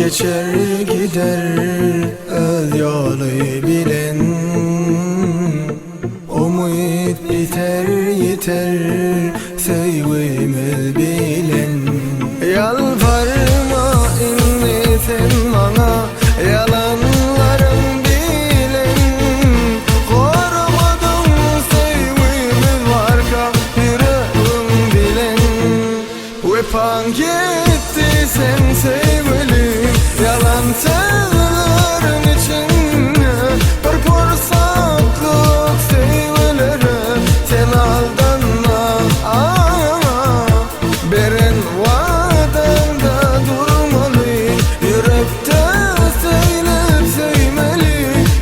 geçer gider öz yolu bilen, umut biter yeter sevgimiz bilen. Yalvarma inni sen bana yalanlarım bilen, korumadın sevgimiz varka yüreğim bilen. Vepan gitti sen sevgilim, yalan sözlerin içinde bir fırsatlık sevgilere sen aldanma. Beren vadanda durmalı, yürekte söylep söymeli,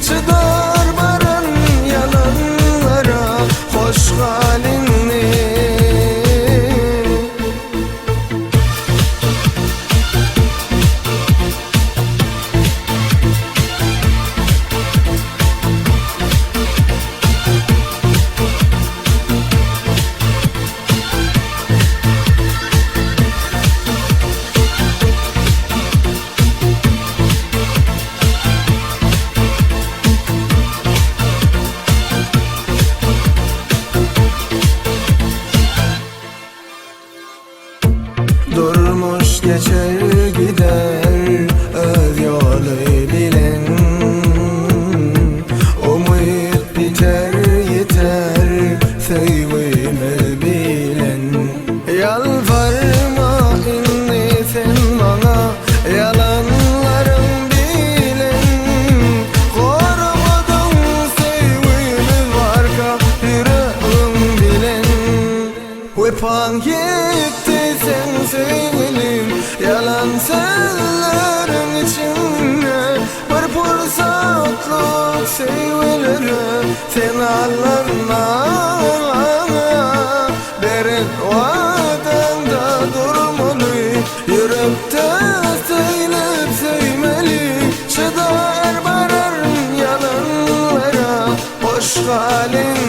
çıdar baran yalanlara hoş halini. Durmuş geçer gider öz yolu bilen, umut biter yeter sevgimiz bilen. Yalvarma inni sen bana yalanlarım bilen, korumadın sevgimiz varka yüreğim bilen. Vepan gitti sen sevgilim, yalan sözlerin içinde bir fırsatlık sevgilere sen aldanma. Beren vadanda durmalı, yürekte söylep söymeli, çıdar barar yalanlara hoş halin.